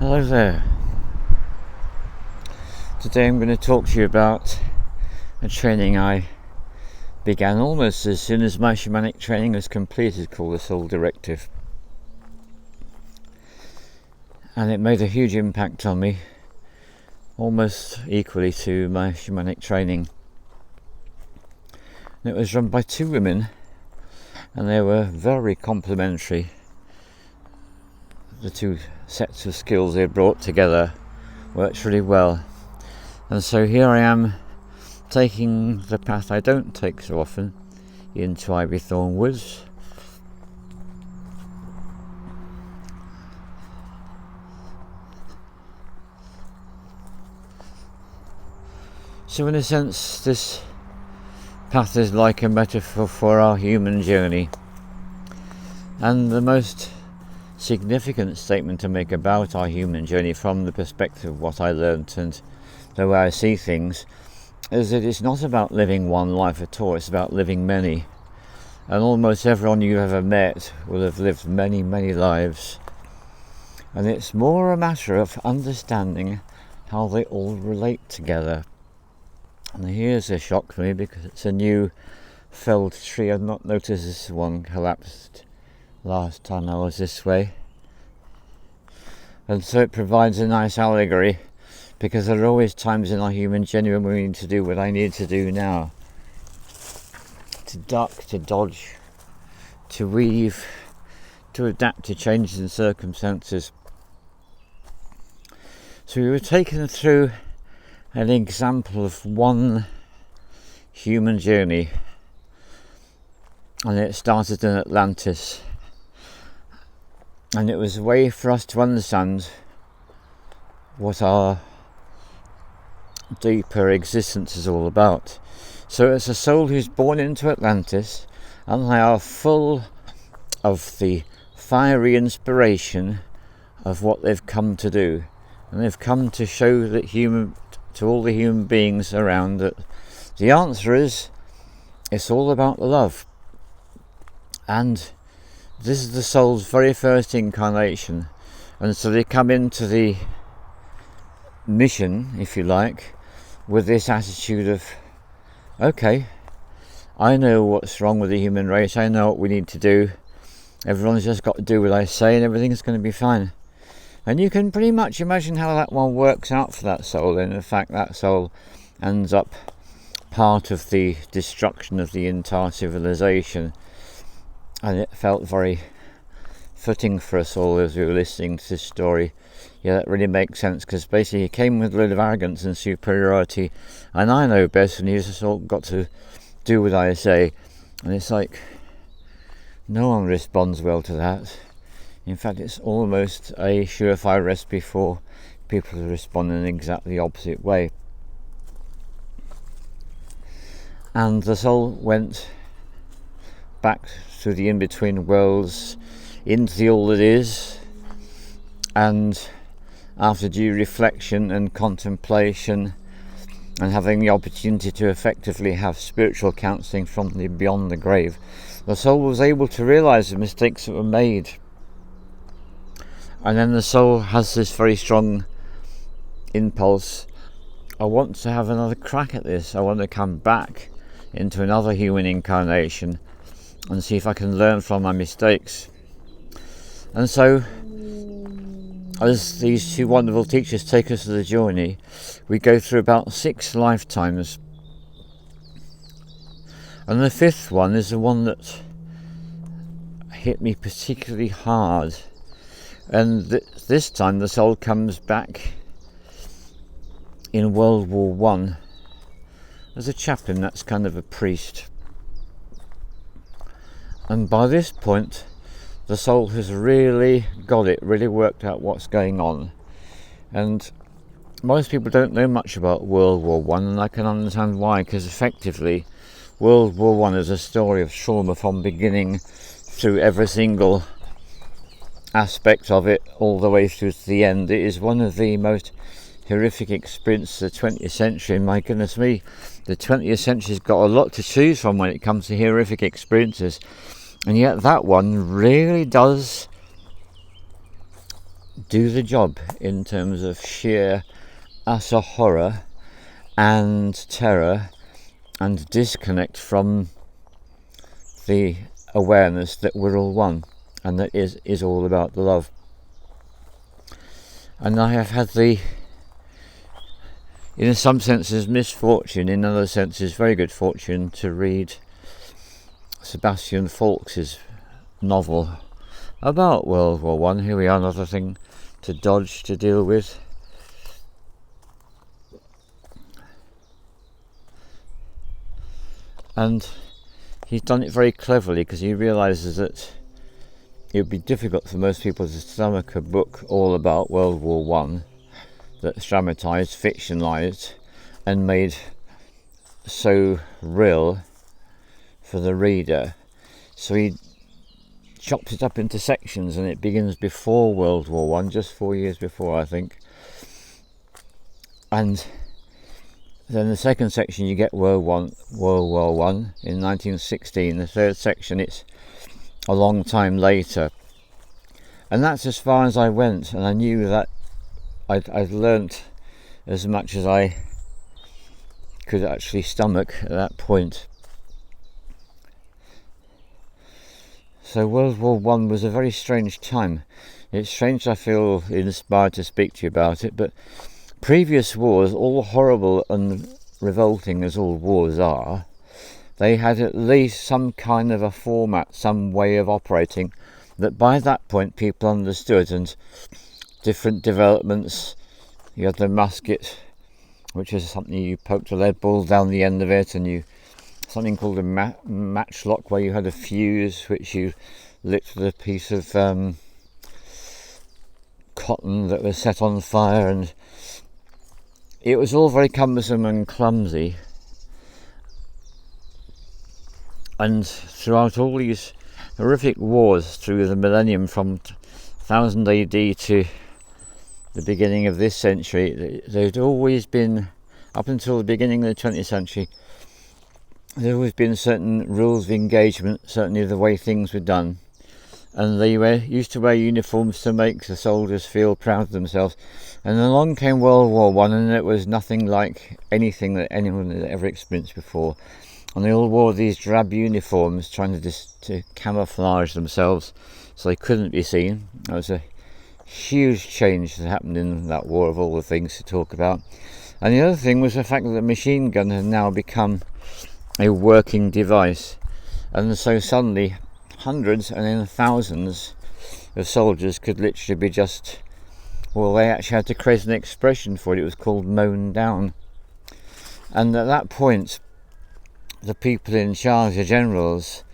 Hello there. Today I'm going to talk to you about a training I began almost as soon as my shamanic training was completed, called the Soul Directive. And it made a huge impact on me, almost equally to my shamanic training. And it was run by two women, and they were very complementary. The two sets of skills they brought together worked really well. And so here I am, taking the path I don't take so often, into Ivy Thorn Woods. So in a sense, this path is like a metaphor for our human journey. And the most significant statement to make about our human journey, from the perspective of what I learnt and the way I see things, is that it's not about living one life at all, it's about living many. And almost everyone you've ever met will have lived many, many lives. And it's more a matter of understanding how they all relate together. And here's a shock for me, because it's a new felled tree. I'd not noticed this one collapsed last time I was this way. And so it provides a nice allegory, because there are always times in our human journey when we need to do what I need to do now. To duck, to dodge, to weave, to adapt to changes in circumstances. So we were taken through an example of one human journey, and it started in Atlantis. And it was a way for us to understand what our deeper existence is all about. So it's a soul who's born into Atlantis, and they are full of the fiery inspiration of what they've come to do. And they've come to show that to all the human beings around, that the answer is, it's all about love. And this is the soul's very first incarnation, and so they come into the mission, if you like, with this attitude of, okay, I know what's wrong with the human race, I know what we need to do, everyone's just got to do what I say and everything's going to be fine. And you can pretty much imagine how that one works out for that soul, and in fact that soul ends up part of the destruction of the entire civilization. And it felt very fitting for us all as we were listening to this story. Yeah, that really makes sense, because basically he came with a load of arrogance and superiority, and I know best, and he's just all got to do what I say. And it's like, no one responds well to that. In fact, it's almost a surefire recipe for people to respond in exactly the opposite way. And the soul went back through the in-between worlds into the all that is, and after due reflection and contemplation, and having the opportunity to effectively have spiritual counselling from the beyond the grave, the soul was able to realise the mistakes that were made. And then the soul has this very strong impulse, I want to have another crack at this, I want to come back into another human incarnation and see if I can learn from my mistakes. And so, as these two wonderful teachers take us to the journey, we go through about 6 lifetimes. And the 5th one is the one that hit me particularly hard. And this time the soul comes back in World War I as a chaplain, that's kind of a priest. And by this point, the soul has really got it, really worked out what's going on. And most people don't know much about World War I, and I can understand why, because effectively World War I is a story of trauma from beginning through every single aspect of it, all the way through to the end. It is one of the most horrific experiences of the 20th century, and my goodness me, the 20th century's got a lot to choose from when it comes to horrific experiences. And yet that one really does do the job in terms of sheer utter horror and terror and disconnect from the awareness that we're all one, and that is all about the love. And I have had the, in some senses, misfortune, in other senses very good fortune, to read Sebastian Faulks's novel about World War One. Here we are, another thing to dodge, to deal with. And he's done it very cleverly, because he realises that it would be difficult for most people to stomach a book all about World War One that's dramatised, fictionalised, and made so real for the reader. So he chops it up into sections, and it begins before World War One, just 4 years before, I think. And then the second section you get World War One in 1916. The third section, it's a long time later. And that's as far as I went, and I knew that I'd learnt as much as I could actually stomach at that point. So World War One was a very strange time. It's strange I feel inspired to speak to you about it, but previous wars, all horrible and revolting as all wars are, they had at least some kind of a format, some way of operating that by that point people understood, and different developments. You had the musket, which is something you poked a lead ball down the end of it, and something called a matchlock, where you had a fuse which you lit with a piece of cotton that was set on fire, and it was all very cumbersome and clumsy. And throughout all these horrific wars through the millennium, from 1000 AD to the beginning of this century, there'd always been, up until the beginning of the 20th century, there'd always been certain rules of engagement, certainly the way things were done. And they used to wear uniforms to make the soldiers feel proud of themselves. And along came World War One, and it was nothing like anything that anyone had ever experienced before. And they all wore these drab uniforms, trying to camouflage themselves so they couldn't be seen. That was a huge change that happened in that war, of all the things to talk about. And the other thing was the fact that the machine gun had now become a working device. And so suddenly hundreds and then thousands of soldiers could literally be just, well, they actually had to create an expression for it. It was called mown down. And at that point, the people in charge, the generals,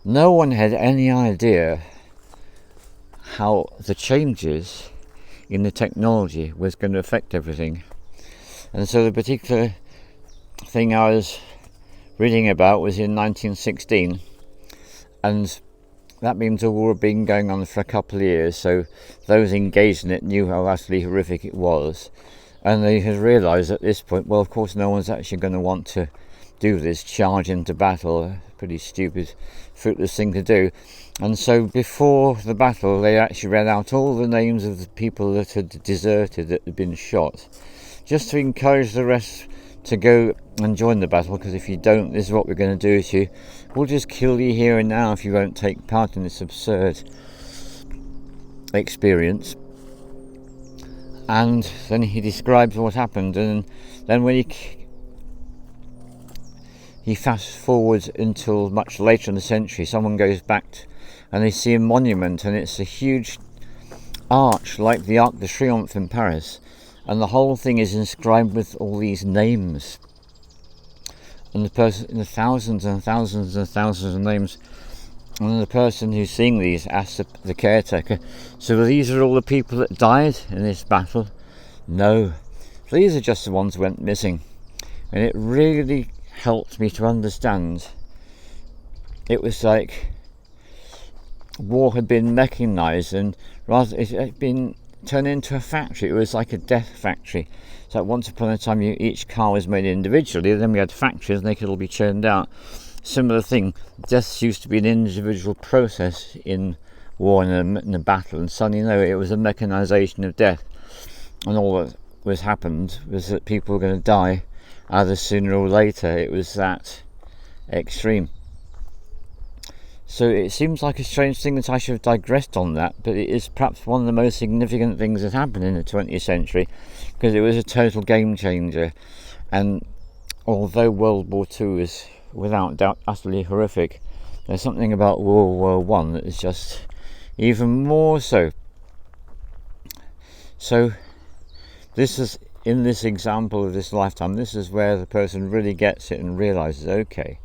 no one had any idea how the changes in the technology was going to affect everything. And so the particular thing I was reading about was in 1916, and that means the war had been going on for a couple of years, so those engaged in it knew how utterly horrific it was, and they had realised at this point, well, of course no one's actually going to want to do this, charge into battle, a pretty stupid, fruitless thing to do. And so before the battle, they actually read out all the names of the people that had deserted, that had been shot, just to encourage the rest to go and join the battle, because if you don't, this is what we're going to do to you. We'll just kill you here and now if you won't take part in this absurd experience. And then he describes what happened, and then when he fast forwards until much later in the century, someone goes back and they see a monument, and it's a huge arch like the Arc de Triomphe in Paris, and the whole thing is inscribed with all these names, and the thousands and thousands and thousands of names. And the person who's seeing these asks the caretaker, so these are all the people that died in this battle? No, these are just the ones who went missing. And it really helped me to understand. It was like war had been mechanised, and rather it had been turned into a factory. It was like a death factory. So once upon a time, each car was made individually, then we had factories and they could all be churned out. Similar thing, deaths used to be an individual process in war and a battle, and suddenly it was a mechanisation of death, and all that was happened was that people were going to die either sooner or later. It was that extreme. So it seems like a strange thing that I should have digressed on that, but it is perhaps one of the most significant things that happened in the 20th century, because it was a total game changer. And although World War II is without doubt utterly horrific, there's something about World War I that is just even more so. So this is, in this example of this lifetime, this is where the person really gets it and realises, okay,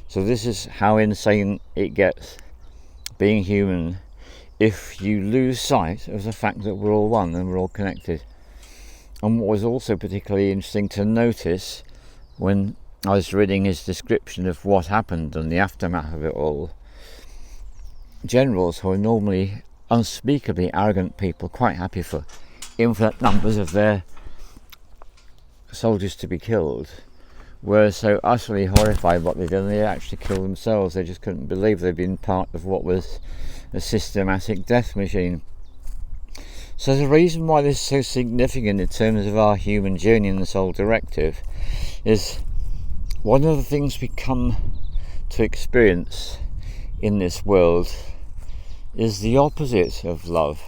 so this is how insane it gets, being human, if you lose sight of the fact that we're all one and we're all connected. And what was also particularly interesting to notice when I was reading his description of what happened and the aftermath of it all, generals who are normally unspeakably arrogant people, quite happy for infinite numbers of their soldiers to be killed, were so utterly horrified what they'd done, they actually killed themselves. They just couldn't believe they'd been part of what was a systematic death machine. So the reason why this is so significant in terms of our human journey in the Soul Directive is one of the things we come to experience in this world is the opposite of love.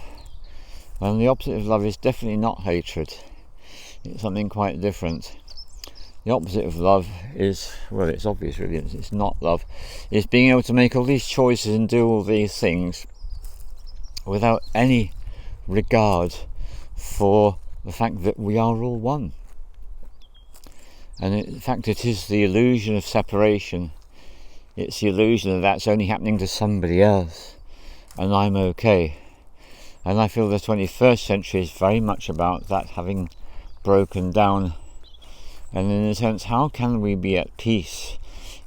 And the opposite of love is definitely not hatred. It's something quite different. The opposite of love is, well, it's obvious really, it's not love. It's being able to make all these choices and do all these things without any regard for the fact that we are all one. And in fact, it is the illusion of separation. It's the illusion that that's only happening to somebody else and I'm okay. And I feel the 21st century is very much about that having broken down. And in a sense, how can we be at peace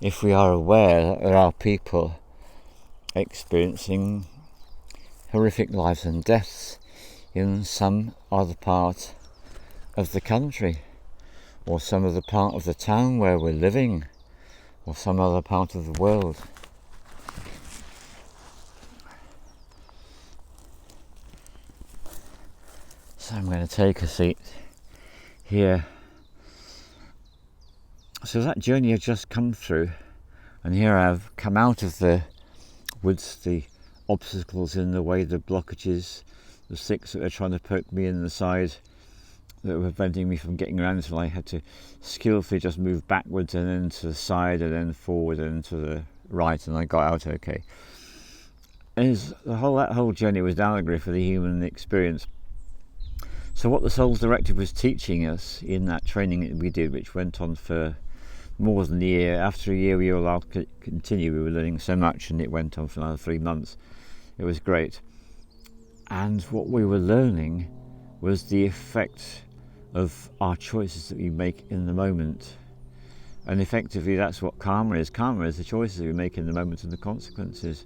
if we are aware that there are people experiencing horrific lives and deaths in some other part of the country, or some other part of the town where we're living, or some other part of the world? So I'm going to take a seat here. So that journey I've just come through, and here I've come out of the woods, the obstacles in the way, the blockages, the sticks that are trying to poke me in the side that were preventing me from getting around, so I had to skillfully just move backwards and then to the side and then forward and to the right, and I got out okay. And that whole journey was an allegory for the human experience. So what the Soul Directive was teaching us in that training that we did, which went on for more than a year. After a year we were allowed to continue. We were learning so much, and it went on for another 3 months. It was great. And what we were learning was the effect of our choices that we make in the moment. And effectively that's what karma is. Karma is the choices we make in the moment and the consequences.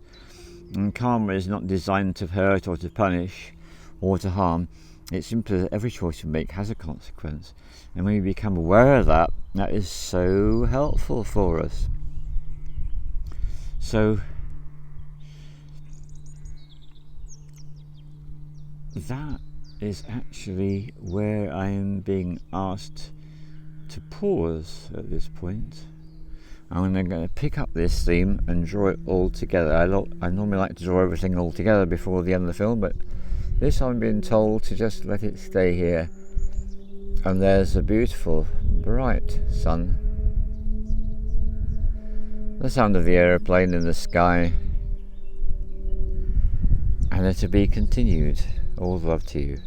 And karma is not designed to hurt or to punish or to harm. It's simply that every choice we make has a consequence. And when we become aware of that, that is so helpful for us. So that is actually where I am being asked to pause at this point. I'm going to pick up this theme and draw it all together. I normally like to draw everything all together before the end of the film, but this I'm being told to just let it stay here. And there's a beautiful, bright sun. The sound of the aeroplane in the sky. And to be continued. All love to you.